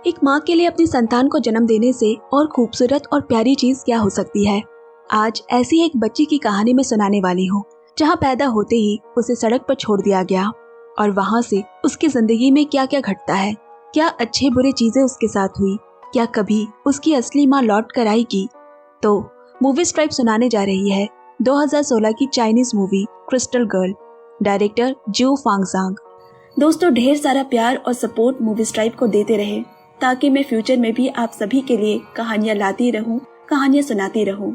एक माँ के लिए अपनी संतान को जन्म देने से और खूबसूरत और प्यारी चीज क्या हो सकती है। आज ऐसी एक बच्ची की कहानी मैं सुनाने वाली हूँ, जहाँ पैदा होते ही उसे सड़क पर छोड़ दिया गया और वहाँ से उसकी जिंदगी में क्या क्या घटता है, क्या अच्छे बुरे चीजें उसके साथ हुई, क्या कभी उसकी असली माँ लौट कर आएगी। तो मूवी स्ट्राइप सुनाने जा रही है 2016 की Chinese movie crystal girl, director जू फांगजांग। दोस्तों, ढेर सारा प्यार और सपोर्ट मूवी स्ट्राइप को देते रहे ताकि मैं फ्यूचर में भी आप सभी के लिए कहानियां लाती रहूं, कहानियां सुनाती रहूं।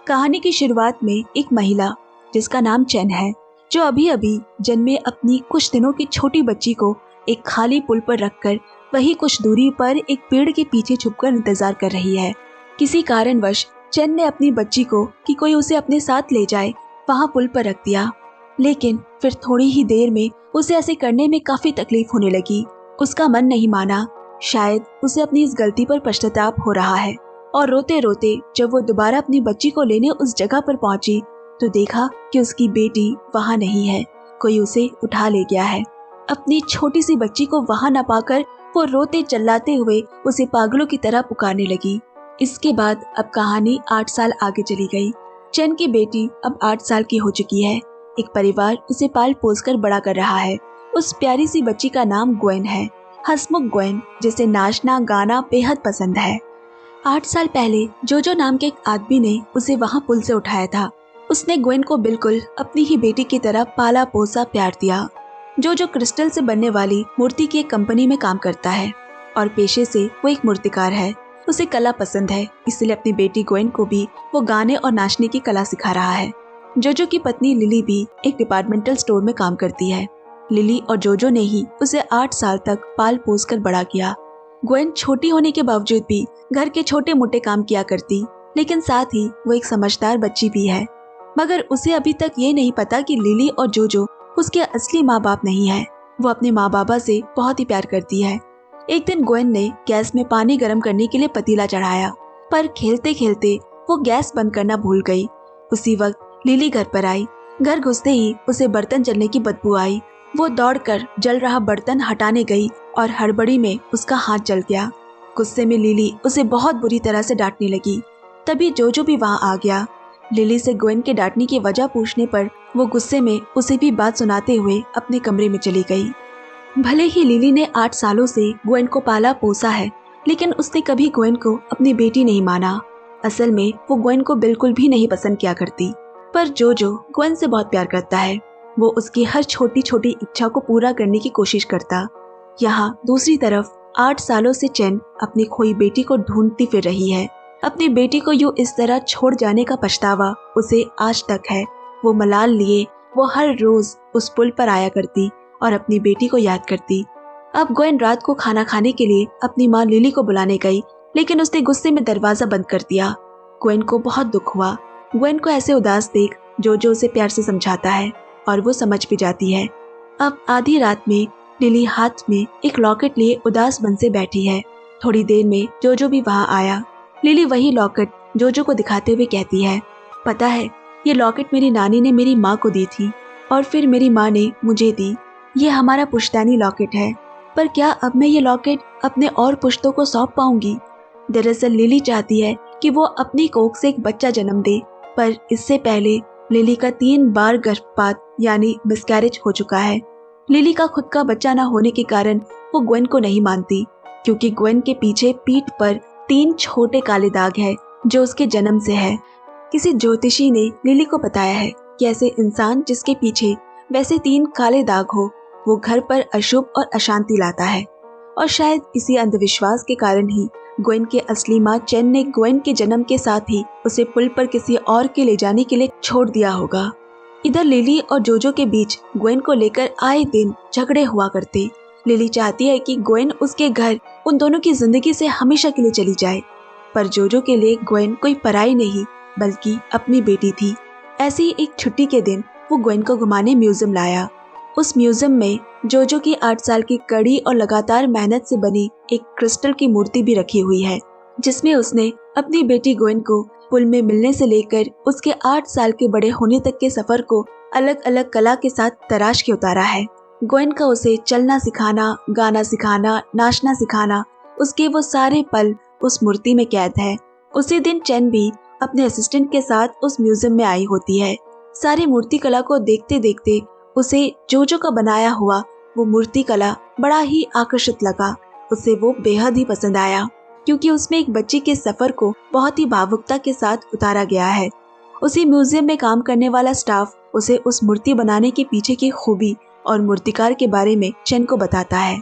कहानी की शुरुआत में एक महिला जिसका नाम चेन है, जो अभी अभी जन्मे अपनी कुछ दिनों की छोटी बच्ची को एक खाली पुल पर रखकर वही कुछ दूरी पर एक पेड़ के पीछे छुपकर इंतजार कर रही है। किसी कारणवश चेन ने अपनी बच्ची को कि कोई उसे अपने साथ ले जाए वहां पुल पर रख दिया, लेकिन फिर थोड़ी ही देर में उसे ऐसे करने में काफी तकलीफ होने लगी। उसका मन नहीं माना, शायद उसे अपनी इस गलती पर पश्चाताप हो रहा है। और रोते रोते जब वो दोबारा अपनी बच्ची को लेने उस जगह पर पहुंची तो देखा कि उसकी बेटी वहां नहीं है, कोई उसे उठा ले गया है। अपनी छोटी सी बच्ची को वहां न पाकर वो रोते चिल्लाते हुए उसे पागलों की तरह पुकारने लगी। इसके बाद अब कहानी 8 साल आगे चली गई। चेन की बेटी अब 8 साल की हो चुकी है। एक परिवार उसे पाल पोस कर बड़ा कर रहा है। उस प्यारी सी बच्ची का नाम ग्वेन है, हंसमुख ग्वेन, जिसे नाचना गाना बेहद पसंद है। 8 साल पहले जोजो नाम के एक आदमी ने उसे वहां पुल से उठाया था। उसने ग्वेन को बिल्कुल अपनी ही बेटी की तरह पाला पोसा प्यार दिया। जोजो क्रिस्टल से बनने वाली मूर्ति की एक कंपनी में काम करता है और पेशे से वो एक मूर्तिकार है। उसे कला पसंद है, इसलिए अपनी बेटी ग्वेन को भी वो गाने और नाचने की कला सिखा रहा है। जोजो की पत्नी लिली भी एक डिपार्टमेंटल स्टोर में काम करती है। लिली और जोजो ने ही उसे 8 साल तक पाल पोस कर बड़ा किया। ग्वेन छोटी होने के बावजूद भी घर के छोटे मोटे काम किया करती, लेकिन साथ ही वो एक समझदार बच्ची भी है। मगर उसे अभी तक ये नहीं पता कि लिली और जोजो उसके असली माँ बाप नहीं है। वो अपने माँ बाबा से बहुत ही प्यार करती है। एक दिन ग्वेन ने गैस में पानी गर्म करने के लिए पतीला चढ़ाया, पर खेलते खेलते वो गैस बंद करना भूल गई। उसी वक्त लिली घर पर आई। घर घुसते ही उसे बर्तन जलने की बदबू आई। वो दौड़कर जल रहा बर्तन हटाने गई और हड़बड़ी में उसका हाथ जल गया। गुस्से में लिली उसे बहुत बुरी तरह से डांटने लगी। तभी जोजो भी वहां आ गया। लिली से ग्वेन के डांटने की वजह पूछने पर वो गुस्से में उसे भी बात सुनाते हुए अपने कमरे में चली गई। भले ही लिली ने 8 सालों से ग्वेन को पाला पोसा है, लेकिन उसने कभी ग्वेन को अपनी बेटी नहीं माना। असल में वो ग्वेन को बिल्कुल भी नहीं पसंद किया करती, पर जोजो ग्वेन से बहुत प्यार करता है। वो उसकी हर छोटी छोटी इच्छा को पूरा करने की कोशिश करता। यहाँ दूसरी तरफ 8 सालों से चेन अपनी खोई बेटी को ढूंढती फिर रही है। अपनी बेटी को यूं इस तरह छोड़ जाने का पछतावा उसे आज तक है। वो मलाल लिए वो हर रोज उस पुल पर आया करती और अपनी बेटी को याद करती। अब ग्वेन रात को खाना खाने के लिए अपनी माँ लिली को बुलाने गई, लेकिन उसने गुस्से में दरवाजा बंद कर दिया। ग्वेन को बहुत दुख हुआ। ग्वेन को ऐसे उदास देख जोजो उसे प्यार से समझाता है और वो समझ भी जाती है। अब आधी रात में लिली हाथ में एक लॉकेट लिए उदास मन से बैठी है। थोड़ी देर में जोजो भी वहां आया। लिली वही लॉकेट जोजो को दिखाते हुए कहती है, पता है, ये लॉकेट मेरी नानी ने मेरी माँ को दी थी और फिर मेरी माँ ने मुझे दी। ये हमारा पुश्तैनी लॉकेट है, पर क्या अब मैं ये लॉकेट अपने और पुश्तों को सौंप पाऊंगी? दरअसल लिली चाहती है कि वो अपनी कोख से एक बच्चा जन्म दे, पर इससे पहले लिली का 3 बार गर्भपात यानी मिसकैरेज हो चुका है। लिली का खुद का बच्चा न होने के कारण वो ग्वेन को नहीं मानती, क्योंकि ग्वेन के पीछे पीठ पर 3 छोटे काले दाग है जो उसके जन्म से है। किसी ज्योतिषी ने लिली को बताया है कि ऐसे इंसान जिसके पीछे वैसे 3 काले दाग हो, वो घर पर अशुभ और अशांति लाता है। और शायद इसी अंधविश्वास के कारण ही ग्वेन के असली माँ चेन ने ग्वेन के जन्म के साथ ही उसे पुल पर किसी और के ले जाने के लिए छोड़ दिया होगा। इधर लिली और जोजो के बीच ग्वेन को लेकर आए दिन झगड़े हुआ करते। लिली चाहती है कि ग्वेन उसके घर उन दोनों की जिंदगी से हमेशा के लिए चली जाए, पर जोजो के लिए ग्वेन कोई पराई नहीं बल्कि अपनी बेटी थी। ऐसे ही एक छुट्टी के दिन वो ग्वेन को घुमाने म्यूजियम लाया। उस म्यूजियम में जोजो की 8 साल की कड़ी और लगातार मेहनत से बनी एक क्रिस्टल की मूर्ति भी रखी हुई है, जिसमें उसने अपनी बेटी ग्वेन को पुल में मिलने से लेकर उसके 8 साल के बड़े होने तक के सफर को अलग अलग कला के साथ तराश के उतारा है। ग्वेन का उसे चलना सिखाना, गाना सिखाना, नाचना सिखाना उसके वो सारे पल उस मूर्ति में कैद है। उसी दिन चेन भी अपने असिस्टेंट के साथ उस म्यूजियम में आई होती है। सारी मूर्ति कला को देखते देखते उसे जोजो का बनाया हुआ वो मूर्ति कला बड़ा ही आकर्षित लगा। उसे वो बेहद ही पसंद आया, क्योंकि उसमें एक बच्चे के सफर को बहुत ही भावुकता के साथ उतारा गया है। उसी म्यूजियम में काम करने वाला स्टाफ उसे उस मूर्ति बनाने के पीछे की खूबी और मूर्तिकार के बारे में चेन को बताता है।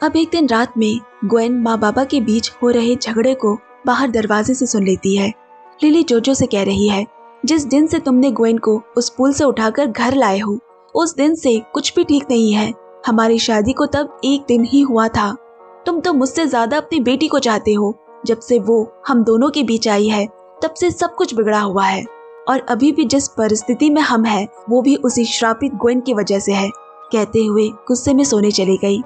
अब एक दिन रात में ग्वेन माँ बाबा के बीच हो रहे झगड़े को बाहर दरवाजे से सुन लेती है। लिली जोजो से कह रही है, जिस दिन से तुमने ग्वेन को उस पुल से उठाकर घर लाए हो, उस दिन से कुछ भी ठीक नहीं है। हमारी शादी को तब एक दिन ही हुआ था। तुम तो मुझसे ज्यादा अपनी बेटी को चाहते हो। जब से वो हम दोनों के बीच आई है, तब से सब कुछ बिगड़ा हुआ है। और अभी भी जिस परिस्थिति में हम हैं, वो भी उसी श्रापित ग्वेन की वजह से है। कहते हुए गुस्से में सोने चली गई।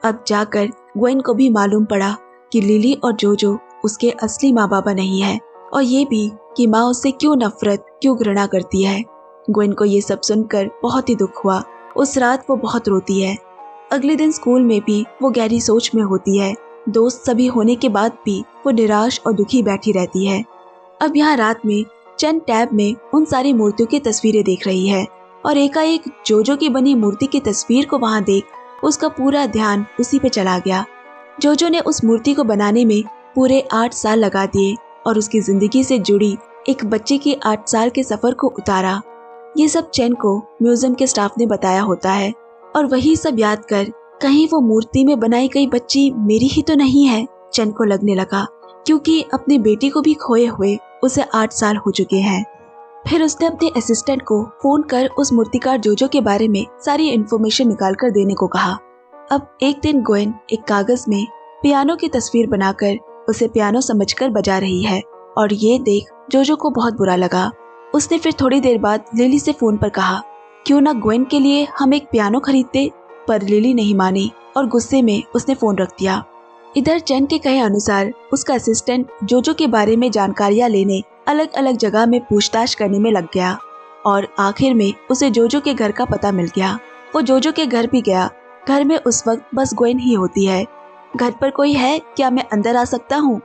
अब जाकर ग्वेन को भी मालूम पड़ा कि लिली और जोजो उसके असली माँ बाबा नहीं है, और ये भी कि माँ उससे क्यों नफरत, क्यों घृणा करती है। ग्वेन को ये सब सुनकर बहुत ही दुख हुआ। उस रात वो बहुत रोती है। अगले दिन स्कूल में भी वो गहरी सोच में होती है। दोस्त सभी होने के बाद भी वो निराश और दुखी बैठी रहती है। अब यहाँ रात में चेन टैब में उन सारी मूर्तियों की तस्वीरें देख रही है, और एकाएक जोजो की बनी मूर्ति की तस्वीर को वहाँ देख उसका पूरा ध्यान उसी पे चला गया। जोजो ने उस मूर्ति को बनाने में पूरे 8 साल लगा दिए और उसकी जिंदगी से जुड़ी एक बच्चे के 8 साल के सफर को उतारा। ये सब चेन को म्यूजियम के स्टाफ ने बताया होता है, और वही सब याद कर कहीं वो मूर्ति में बनाई गई बच्ची मेरी ही तो नहीं है, चेन को लगने लगा, क्योंकि अपनी बेटी को भी खोए हुए उसे 8 साल हो चुके हैं। फिर उसने अपने असिस्टेंट को फोन कर उस मूर्तिकार जोजो के बारे में सारी इन्फॉर्मेशन निकाल कर देने को कहा। अब एक दिन ग्वेन एक कागज में पियानो की तस्वीर बनाकर उसे पियानो समझकर बजा रही है, और ये देख जोजो को बहुत बुरा लगा। उसने फिर थोड़ी देर बाद लिली से फोन पर कहा, क्यों ना ग्वेन के लिए हम एक पियानो खरीदते, पर लिली नहीं मानी और गुस्से में उसने फोन रख दिया। इधर चेन के कहे अनुसार उसका असिस्टेंट जोजो के बारे में जानकारियां लेने अलग अलग जगह में पूछताछ करने में लग गया, और आखिर में उसे जोजो के घर का पता मिल गया। वो जोजो के घर भी गया। घर में उस वक्त बस ग्वेन ही होती है। घर पर कोई है क्या, मैं अंदर आ सकता हूँ?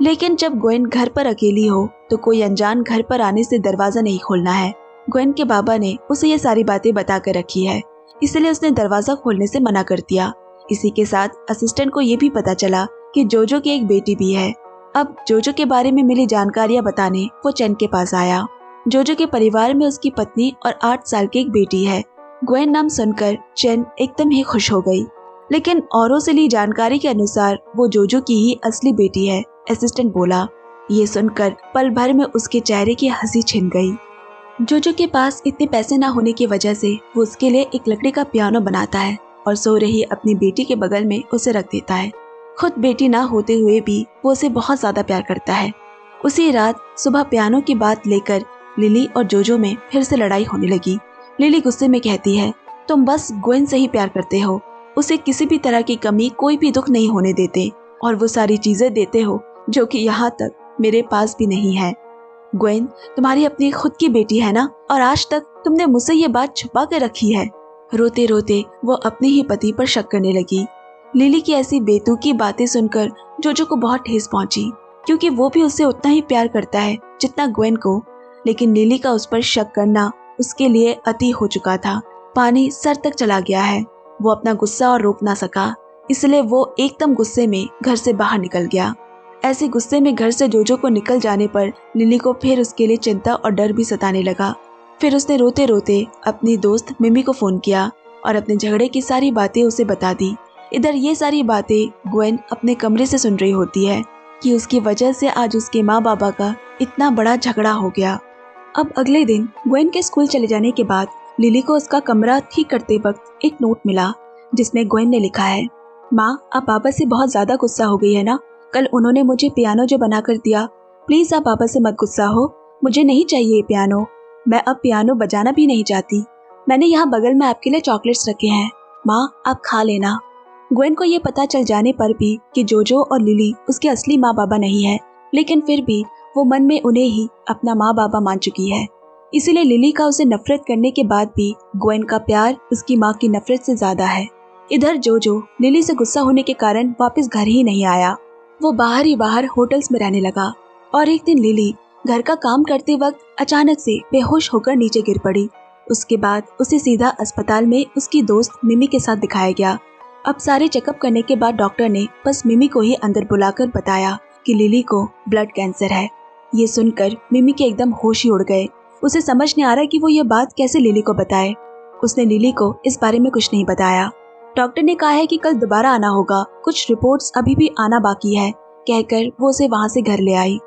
लेकिन जब ग्वेन घर पर अकेली हो तो कोई अनजान घर पर आने से दरवाजा नहीं खोलना है। ग्वेन के बाबा ने उसे ये सारी बातें बता कर रखी है, इसलिए उसने दरवाजा खोलने से मना कर दिया। इसी के साथ असिस्टेंट को ये भी पता चला कि जोजो की एक बेटी भी है। अब जोजो के बारे में मिली जानकारियां बताने वो चेन के पास आया। जोजो के परिवार में उसकी पत्नी और 8 साल की एक बेटी है। ग्वेन नाम सुनकर चेन एकदम ही खुश हो गई, लेकिन औरों से ली जानकारी के अनुसार वो जोजो की ही असली बेटी है, असिस्टेंट बोला। ये सुनकर पल भर में उसके चेहरे की हंसी छिन गई। जोजो के पास इतने पैसे ना होने की वजह से वो उसके लिए एक लकड़ी का पियानो बनाता है और सो रही अपनी बेटी के बगल में उसे रख देता है। खुद बेटी ना होते हुए भी वो उसे बहुत ज्यादा प्यार करता है। उसी रात सुबह पियानो की बात लेकर लिली और जोजो में फिर से लड़ाई होने लगी। लिली गुस्से में कहती है, तुम बस ग्वेन से ही प्यार करते हो, उसे किसी भी तरह की कमी, कोई भी दुख नहीं होने देते, और वो सारी चीजें देते हो जो कि यहाँ तक मेरे पास भी नहीं है। ग्वेन तुम्हारी अपनी खुद की बेटी है ना, और आज तक तुमने मुझसे ये बात छुपा कर रखी है। रोते रोते वो अपने ही पति पर शक करने लगी। लिली की ऐसी बेतुकी बातें सुनकर जोजो को बहुत ठेस पहुंची, क्योंकि वो भी उससे उतना ही प्यार करता है जितना ग्वेन को। लेकिन लिली का उस पर शक करना उसके लिए अति हो चुका था। पानी सर तक चला गया है। वो अपना गुस्सा और रोक ना सका, इसलिए वो एकदम गुस्से में घर से बाहर निकल गया। ऐसे गुस्से में घर से जोजो को निकल जाने पर लिली को फिर उसके लिए चिंता और डर भी सताने लगा। फिर उसने रोते रोते अपनी दोस्त मिमी को फोन किया और अपने झगड़े की सारी बातें उसे बता दी। इधर ये सारी बातें ग्वेन अपने कमरे से सुन रही होती है कि उसकी वजह से आज उसके माँ बाबा का इतना बड़ा झगड़ा हो गया। अब अगले दिन ग्वेन के स्कूल चले जाने के बाद लिली को उसका कमरा ठीक करते वक्त एक नोट मिला, जिसमें ग्वेन ने लिखा है, माँ आप पापा से बहुत ज्यादा गुस्सा हो गई है ना। कल उन्होंने मुझे पियानो जो बना कर दिया, प्लीज आप पापा से मत गुस्सा हो। मुझे नहीं चाहिए ये पियानो। मैं अब पियानो बजाना भी नहीं चाहती। मैंने यहाँ बगल में आपके लिए चॉकलेट्स रखे हैं, माँ आप खा लेना। ग्वेन को ये पता चल जाने पर भी कि जोजो और लिली उसके असली माँ बाबा नहीं है, लेकिन फिर भी वो मन में उन्हें ही अपना माँ बाबा मान चुकी है। इसीलिए लिली का उसे नफरत करने के बाद भी ग्वेन का प्यार उसकी माँ की नफरत से ज्यादा है। इधर जोजो लिली से गुस्सा होने के कारण वापस घर ही नहीं आया वो बाहर ही बाहर होटल्स में रहने लगा। और एक दिन लिली घर का काम करते वक्त अचानक से बेहोश होकर नीचे गिर पड़ी। उसके बाद उसे सीधा अस्पताल में उसकी दोस्त मिमी के साथ दिखाया गया। अब सारे चेकअप करने के बाद डॉक्टर ने बस मिमी को ही अंदर बुलाकर बताया कि लिली को ब्लड कैंसर है। ये सुनकर मिमी के एकदम होश ही उड़ गए। उसे समझ नहीं आ रहा कि वो ये बात कैसे लिली को बताए। उसने लिली को इस बारे में कुछ नहीं बताया। डॉक्टर ने कहा है कि कल दोबारा आना होगा, कुछ रिपोर्ट्स अभी भी आना बाकी है, कहकर वो उसे वहाँ से घर ले आई।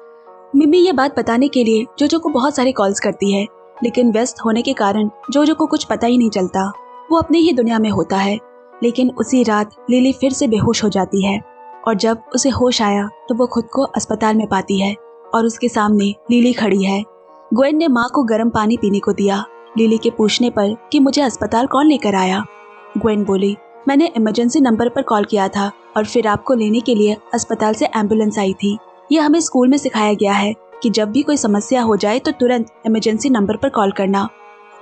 मिमी ये बात बताने के लिए जोजो को बहुत सारे कॉल्स करती है, लेकिन व्यस्त होने के कारण जोजो को कुछ पता ही नहीं चलता। वो अपनी ही दुनिया में होता है। लेकिन उसी रात लिली फिर से बेहोश हो जाती है और जब उसे होश आया तो वो खुद को अस्पताल में पाती है और उसके सामने लिली खड़ी है। ग्वेन ने माँ को गर्म पानी पीने को दिया। लिली के पूछने पर कि मुझे अस्पताल कौन लेकर आया, ग्वेन बोली, मैंने इमरजेंसी नंबर पर कॉल किया था और फिर आपको लेने के लिए अस्पताल से एम्बुलेंस आई थी। ये हमें स्कूल में सिखाया गया है कि जब भी कोई समस्या हो जाए तो तुरंत इमरजेंसी नंबर पर कॉल करना।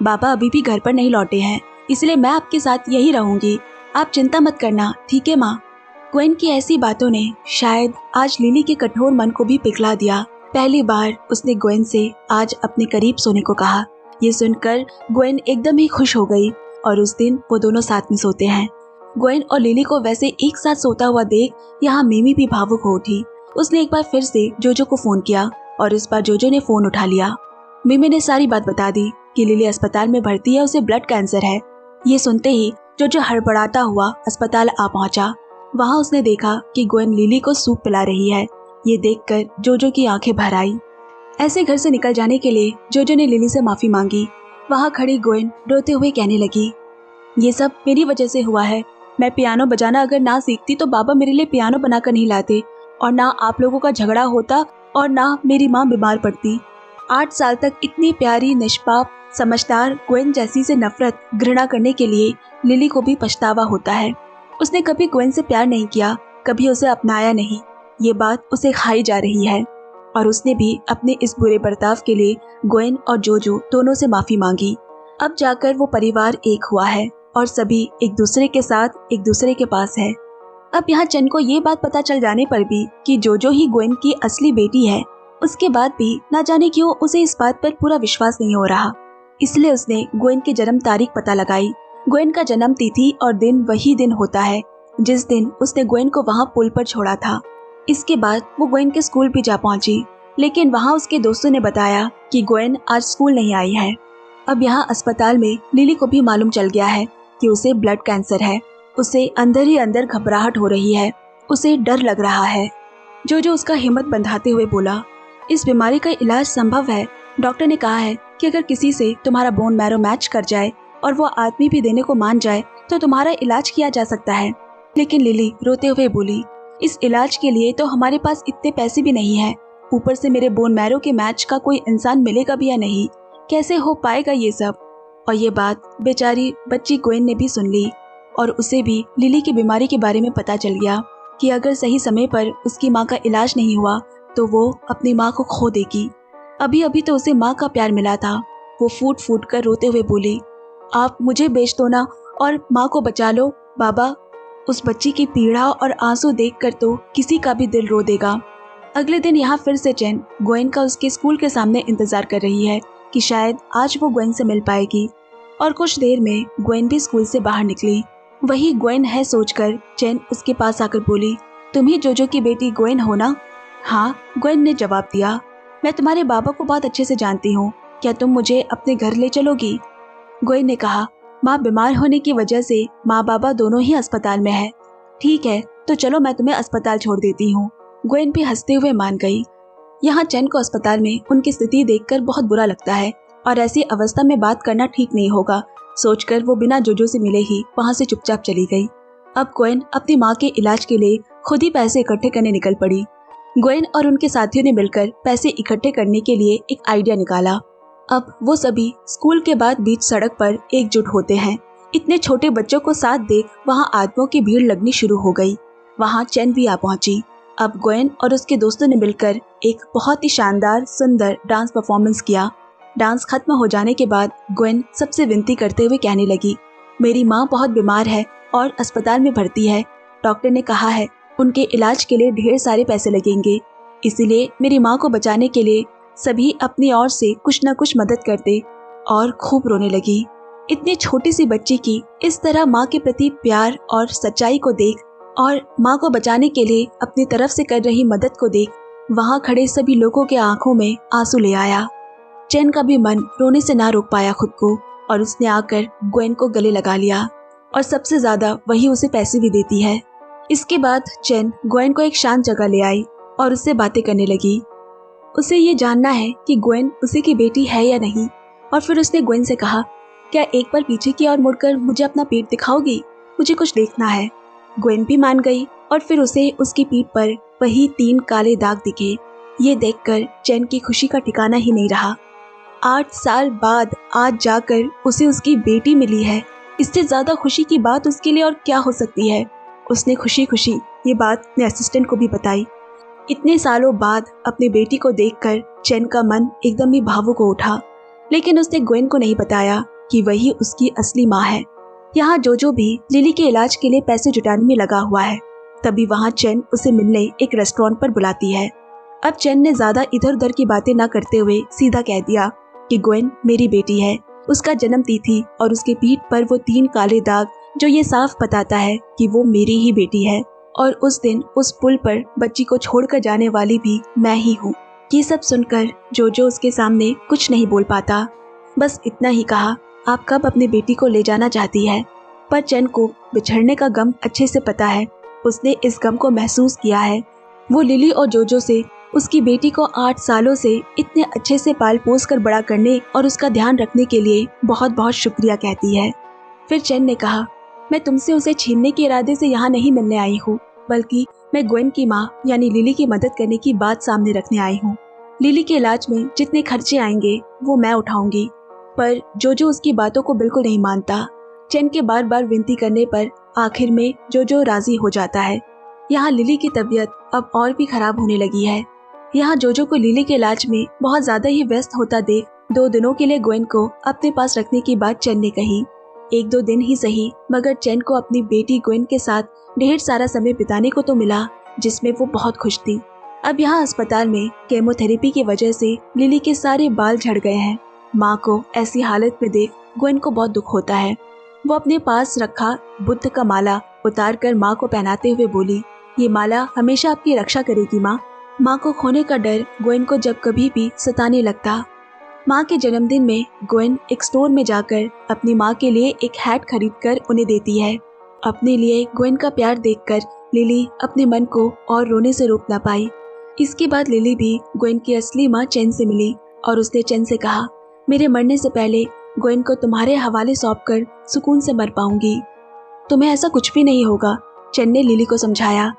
बाबा अभी भी घर पर नहीं लौटे हैं, इसलिए मैं आपके साथ यही रहूंगी। आप चिंता मत करना, ठीक है माँ। ग्वेन की ऐसी बातों ने शायद आज लिली के कठोर मन को भी पिघला दिया। पहली बार उसने ग्वेन से आज अपने करीब सोने को कहा। ये सुनकर ग्वेन एकदम ही खुश हो गई और उस दिन वो दोनों साथ में सोते हैं। ग्वेन और लिली को वैसे एक साथ सोता हुआ देख यहाँ मिमी भी भावुक हो उठी। उसने एक बार फिर से जोजो को फोन किया और इस बार जोजो ने फोन उठा लिया। मिमी ने सारी बात बता दी कि लिली अस्पताल में भर्ती है, उसे ब्लड कैंसर है। ये सुनते ही जोजो हड़बड़ाता हुआ अस्पताल आ पहुंचा। वहां उसने देखा कि ग्वेन लिली को सूप पिला रही है। ये देखकर जोजो की आंखें भर आई। ऐसे घर से निकल जाने के लिए जोजो ने लिली से माफी मांगी। वहां खड़ी ग्वेन रोते हुए कहने लगी, ये सब मेरी वजह से हुआ है। मैं पियानो बजाना अगर ना सीखती तो बाबा मेरे लिए पियानो बनाकर नहीं लाते और ना आप लोगों का झगड़ा होता और ना मेरी माँ बीमार पड़ती। 8 साल तक इतनी प्यारी, निष्पाप, समझदार ग्वेन जैसी से नफरत, घृणा करने के लिए लिली को भी पछतावा होता है। उसने कभी ग्वेन से प्यार नहीं किया, कभी उसे अपनाया नहीं। ये बात उसे खाई जा रही है और उसने भी अपने इस बुरे बर्ताव के लिए ग्वेन और जोजो दोनों से माफी मांगी। अब जाकर वो परिवार एक हुआ है और सभी एक दूसरे के साथ एक दूसरे के पास है। अब यहाँ चन को ये बात पता चल जाने पर भी कि जोजो ही ग्वेन की असली बेटी है, उसके बाद भी ना जाने क्यों उसे इस बात पर पूरा विश्वास नहीं हो रहा। इसलिए उसने ग्वेन की जन्म तारीख पता लगाई। ग्वेन का जन्म तिथि और दिन वही दिन होता है जिस दिन उसने ग्वेन को वहाँ पुल पर छोड़ा था। इसके बाद वो ग्वेन के स्कूल भी जा पहुंची, लेकिन वहाँ उसके दोस्तों ने बताया कि ग्वेन आज स्कूल नहीं आई है। अब यहाँ अस्पताल में लिली को भी मालूम चल गया है कि उसे ब्लड कैंसर है। उसे अंदर ही अंदर घबराहट हो रही है, उसे डर लग रहा है। जोजो उसका हिम्मत बंधाते हुए बोला, इस बीमारी का इलाज संभव है। डॉक्टर ने कहा है कि अगर किसी से तुम्हारा बोन मैरो मैच कर जाए और वो आदमी भी देने को मान जाए तो तुम्हारा इलाज किया जा सकता है। लेकिन लिली रोते हुए बोली, इस इलाज के लिए तो हमारे पास इतने पैसे भी नहीं है। ऊपर से मेरे बोन मैरो के मैच का कोई इंसान मिलेगा भी या नहीं, कैसे हो पाएगा ये सब। और ये बात बेचारी बच्ची ग्वेन ने भी सुन ली और उसे भी लिली की बीमारी के बारे में पता चल गया कि अगर सही समय पर उसकी माँ का इलाज नहीं हुआ तो वो अपनी माँ को खो देगी। अभी अभी तो उसे माँ का प्यार मिला था। वो फूट फूट कर रोते हुए बोली, आप मुझे बेच दो ना और माँ को बचा लो बाबा। उस बच्ची की पीड़ा और आंसू देखकर तो किसी का भी दिल रो देगा। अगले दिन यहाँ फिर से चैन ग्वेन का उसके स्कूल के सामने इंतजार कर रही है कि शायद आज वो ग्वेन से मिल पाएगी। और कुछ देर में ग्वेन भी स्कूल से बाहर निकली। वही ग्वेन है सोचकर चैन उसके पास आकर बोली, तुम ही जोजो की बेटी ग्वेन हो ना? हाँ, ग्वेन ने जवाब दिया। मैं तुम्हारे बाबा को बहुत अच्छे से जानती हूँ, क्या तुम मुझे अपने घर ले चलोगी? ग्वेन ने कहा, माँ बीमार होने की वजह से माँ बाबा दोनों ही अस्पताल में है। ठीक है, तो चलो मैं तुम्हें अस्पताल छोड़ देती हूँ। ग्वेन भी हंसते हुए मान गई। यहाँ चैन को अस्पताल में उनकी स्थिति देखकर बहुत बुरा लगता है और ऐसी अवस्था में बात करना ठीक नहीं होगा सोचकर वो बिना जोजो से मिले ही वहाँ से चुपचाप चली गई। अब ग्वेन अपनी माँ के इलाज के लिए खुद ही पैसे इकट्ठे करने निकल पड़ी। ग्वेन और उनके साथियों ने मिलकर पैसे इकट्ठे करने के लिए एक आइडिया निकाला। अब वो सभी स्कूल के बाद बीच सड़क पर एकजुट होते हैं। इतने छोटे बच्चों को साथ देख वहाँ आदमियों की भीड़ लगनी शुरू हो गई। वहाँ चैन भी आ पहुंची। अब ग्वेन और उसके दोस्तों ने मिलकर एक बहुत ही शानदार सुंदर डांस परफॉर्मेंस किया। डांस खत्म हो जाने के बाद ग्वेन सबसे विनती करते हुए कहने लगी, मेरी माँ बहुत बीमार है और अस्पताल में भर्ती है। डॉक्टर ने कहा है उनके इलाज के लिए ढेर सारे पैसे लगेंगे, इसीलिए मेरी माँ को बचाने के लिए सभी अपनी ओर से कुछ न कुछ मदद करते। और खूब रोने लगी। इतनी छोटी सी बच्ची की इस तरह माँ के प्रति प्यार और सच्चाई को देख और माँ को बचाने के लिए अपनी तरफ से कर रही मदद को देख वहाँ खड़े सभी लोगों के आंखों में आंसू ले आया। चैन का भी मन रोने से ना रोक पाया खुद को और उसने आकर ग्वेन को गले लगा लिया और सबसे ज्यादा वही उसे पैसे भी देती है। इसके बाद चैन ग्वेन को एक शांत जगह ले आई और उससे बातें करने लगी। उसे ये जानना है कि ग्वेन उसी की बेटी है या नहीं। और फिर उसने ग्वेन से कहा, क्या एक बार पीछे की ओर मुड़कर मुझे अपना पेट दिखाओगी? मुझे कुछ देखना है। ग्वेन भी मान गई और फिर उसे उसकी पीठ पर वही 3 काले दाग दिखे। ये देखकर चैन की खुशी का ठिकाना ही नहीं रहा। 8 साल बाद आज जाकर उसे उसकी बेटी मिली है। इससे ज्यादा खुशी की बात उसके लिए और क्या हो सकती है। उसने खुशी खुशी ये बात अपने असिस्टेंट को भी बताई। इतने सालों बाद अपनी बेटी को देखकर चैन का मन एकदम ही भावुक हो उठा, लेकिन उसने ग्वेन को नहीं बताया कि वही उसकी असली माँ है। यहाँ जोजो भी लिली के इलाज के लिए पैसे जुटाने में लगा हुआ है। तभी वहाँ चैन उसे मिलने एक रेस्टोरेंट पर बुलाती है। अब चैन ने ज्यादा इधर उधर की बातें न करते हुए सीधा कह दिया कि ग्वेन मेरी बेटी है। उसका जन्म तिथि और उसकी पीठ पर वो 3 काले दाग जो ये साफ बताता है कि वो मेरी ही बेटी है। और उस दिन उस पुल पर बच्ची को छोड़कर जाने वाली भी मैं ही हूँ। ये सब सुनकर जोजो उसके सामने कुछ नहीं बोल पाता। बस इतना ही कहा, आप कब अपनी बेटी को ले जाना चाहती है? पर चैन को बिछड़ने का गम अच्छे से पता है। उसने इस गम को महसूस किया है। वो लिली और जोजो से उसकी बेटी को 8 सालों से इतने अच्छे से पाल पोस कर बड़ा करने और उसका ध्यान रखने के लिए बहुत बहुत शुक्रिया कहती है। फिर चैन ने कहा, मैं तुमसे उसे छीनने के इरादे से यहाँ नहीं मिलने आई हूँ, बल्कि मैं ग्वेन की माँ यानी लिली की मदद करने की बात सामने रखने आई हूँ। लिली के इलाज में जितने खर्चे आएंगे वो मैं उठाऊंगी। पर जोजो उसकी बातों को बिल्कुल नहीं मानता। चैन के बार बार विनती करने पर आखिर में जोजो राजी हो जाता है। यहाँ लिली की तबीयत अब और भी खराब होने लगी है। यहाँ जोजो को लिली के इलाज में बहुत ज्यादा ही व्यस्त होता देख 2 दिनों के लिए ग्वेन को अपने पास रखने की बात चैन ने कही। 1-2 दिन ही सही, मगर चैन को अपनी बेटी ग्वेन के साथ ढेर सारा समय बिताने को तो मिला, जिसमें वो बहुत खुश थी। अब यहाँ अस्पताल में केमोथेरेपी की वजह से लिली के सारे बाल झड़ गए हैं। माँ को ऐसी हालत में देख ग्वेन को बहुत दुख होता है। वो अपने पास रखा बुद्ध का माला उतार कर माँ को पहनाते हुए बोली, ये माला हमेशा आपकी रक्षा करेगी माँ। माँ को खोने का डर ग्वेन को जब कभी भी सताने लगता। माँ के जन्मदिन में ग्वेन एक स्टोर में जाकर अपनी माँ के लिए एक हैट खरीद कर उन्हें देती है। अपने लिए ग्वेन का प्यार देखकर लिली अपने मन को और रोने से रोक ना पाई। इसके बाद लिली भी ग्वेन की असली माँ चैन से मिली और उसने चैन से कहा, मेरे मरने से पहले ग्वेन को तुम्हारे हवाले सौंपकर सुकून से मर पाऊंगी। तुम्हें ऐसा कुछ भी नहीं होगा, चैन ने लिली को समझाया।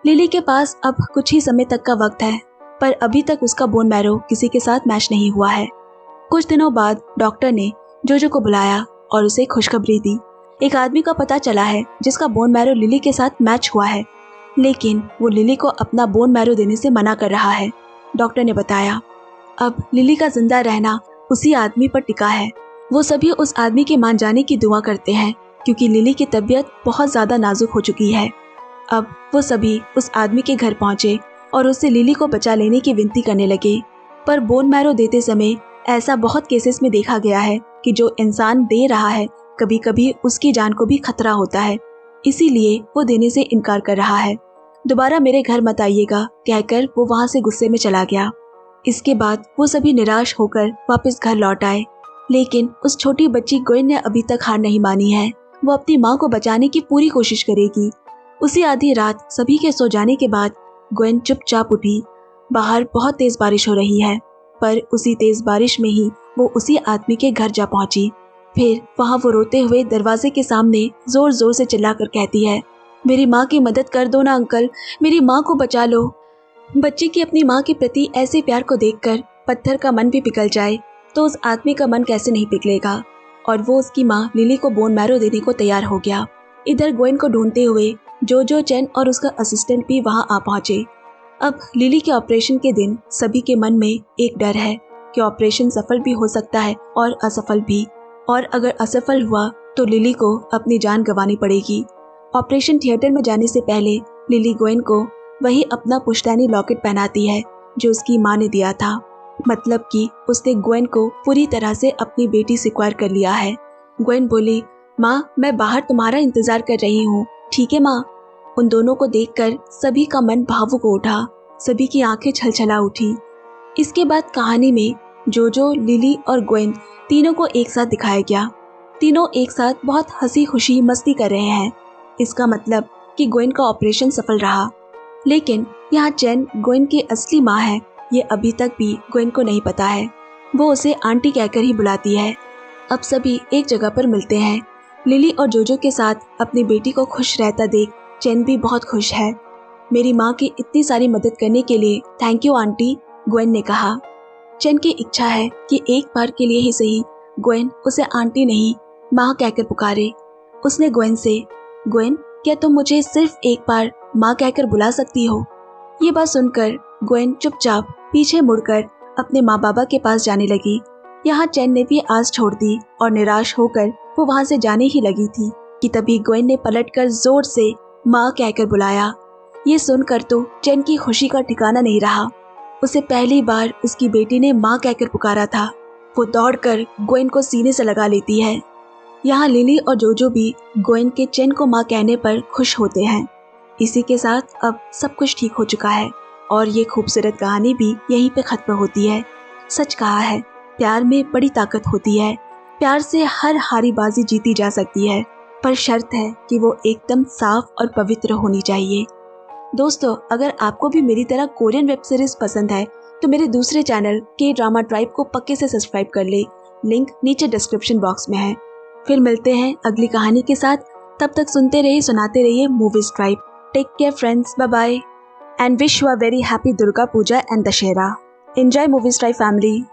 लिली के पास अब कुछ ही समय तक का वक्त है, पर अभी तक उसका बोन मैरो किसी के साथ मैच नहीं हुआ है। कुछ दिनों बाद डॉक्टर ने जोजो को बुलाया और उसे खुशखबरी दी। एक आदमी का पता चला है जिसका बोन मैरो लिली के साथ मैच हुआ है, लेकिन वो लिली को अपना बोन मैरो देने से मना कर रहा है। डॉक्टर ने बताया, अब लिली का जिंदा रहना उसी आदमी पर टिका है। वो सभी उस आदमी के मान जाने की दुआ करते हैं, क्योंकि लिली की तबीयत बहुत ज्यादा नाजुक हो चुकी है। अब वो सभी उस आदमी के घर पहुंचे और उससे लिली को बचा लेने की विनती करने लगे। पर बोन मैरो देते समय ऐसा बहुत केसेस में देखा गया है कि जो इंसान दे रहा है कभी कभी उसकी जान को भी खतरा होता है, इसीलिए वो देने से इनकार कर रहा है। दोबारा मेरे घर मत आइएगा कहकर वो वहाँ से गुस्से में चला गया। इसके बाद वो सभी निराश होकर वापस घर लौट आए, लेकिन उस छोटी बच्ची ग्वेन ने अभी तक हार नहीं मानी है। वो अपनी माँ को बचाने की पूरी कोशिश करेगी। उसी आधी रात सभी के सो जाने के बाद ग्वेन चुपचाप उठी। बाहर बहुत तेज बारिश हो रही है, पर उसी तेज बारिश में ही वो उसी आदमी के घर जा पहुंची। फिर वहाँ वो रोते हुए दरवाजे के सामने जोर जोर से चिल्लाकर कहती है, मेरी माँ की मदद कर दो ना अंकल, मेरी माँ को बचा लो। बच्चे की अपनी माँ के प्रति ऐसे प्यार को देखकर पत्थर का मन भी पिघल जाए तो उस आदमी का मन कैसे नहीं पिघलेगा। और वो उसकी माँ लिली को बोन मैरो देने को तैयार हो गया। इधर ग्वेन को ढूंढते हुए जोजो, चैन और उसका असिस्टेंट भी वहाँ आ पहुंचे। अब लिली के ऑपरेशन के दिन सभी के मन में एक डर है कि ऑपरेशन सफल भी हो सकता है और असफल भी, और अगर असफल हुआ तो लिली को अपनी जान गंवानी पड़ेगी। ऑपरेशन थिएटर में जाने से पहले लिली ग्वेन को वही अपना पुश्तैनी लॉकेट पहनाती है जो उसकी माँ ने दिया था। मतलब कि उसने ग्वेन को पूरी तरह से अपनी बेटी स्वीकार कर लिया है। ग्वेन बोली, माँ मैं बाहर तुम्हारा इंतजार कर रही हूँ, ठीक है माँ। उन दोनों को देखकर सभी का मन भावुक हो उठा, सभी की आंखें छलछला उठी। इसके बाद कहानी में जोजो, लिली और ग्वेन तीनों को एक साथ दिखाया गया। तीनों एक साथ बहुत हंसी खुशी मस्ती कर रहे हैं। इसका मतलब कि ग्वेन का ऑपरेशन सफल रहा। लेकिन यहाँ चेन ग्वेन की असली माँ है, ये अभी तक भी ग्वेन को नहीं पता है। वो उसे आंटी कहकर ही बुलाती है। अब सभी एक जगह पर मिलते हैं। लिली और जोजो के साथ अपनी बेटी को खुश रहता देख चेन भी बहुत खुश है। मेरी माँ की इतनी सारी मदद करने के लिए थैंक यू आंटी, ग्वेन ने कहा। चेन की इच्छा है कि एक बार के लिए ही सही ग्वेन उसे आंटी नहीं माँ कहकर पुकारे। उसने ग्वेन से, ग्वेन क्या तुम मुझे सिर्फ एक बार माँ कहकर बुला सकती हो? ये बात सुनकर ग्वेन चुपचाप पीछे मुड़कर अपने माँ बाबा के पास जाने लगी। यहाँ चेन ने भी आस छोड़ दी और निराश होकर वो वहाँ से जाने ही लगी थी कि तभी ग्वेन ने पलटकर जोर से माँ कहकर बुलाया। ये सुनकर तो चेन की खुशी का ठिकाना नहीं रहा। उसे पहली बार उसकी बेटी ने माँ कहकर पुकारा था। वो दौड़कर ग्वेन को सीने से लगा लेती है। यहाँ लिली और जोजो भी ग्वेन के चेन को माँ कहने पर खुश होते हैं। इसी के साथ अब सब कुछ ठीक हो चुका है और ये खूबसूरत कहानी भी यहीं पे खत्म होती है। सच कहा है, प्यार में बड़ी ताकत होती है। प्यार से हर हारी बाजी जीती जा सकती है, पर शर्त है कि वो एकदम साफ और पवित्र होनी चाहिए। दोस्तों, अगर आपको भी मेरी तरह कोरियन वेब सीरीज पसंद है तो मेरे दूसरे चैनल के ड्रामा ट्राइब को पक्के से सब्सक्राइब कर ले। लिंक नीचे डिस्क्रिप्शन बॉक्स में है। फिर मिलते हैं अगली कहानी के साथ। तब तक सुनते रहिए, सुनाते रहिए movies tribe. Take care friends, bye bye and wish you a very happy Durga Puja and Dussehra. Enjoy movies tribe family.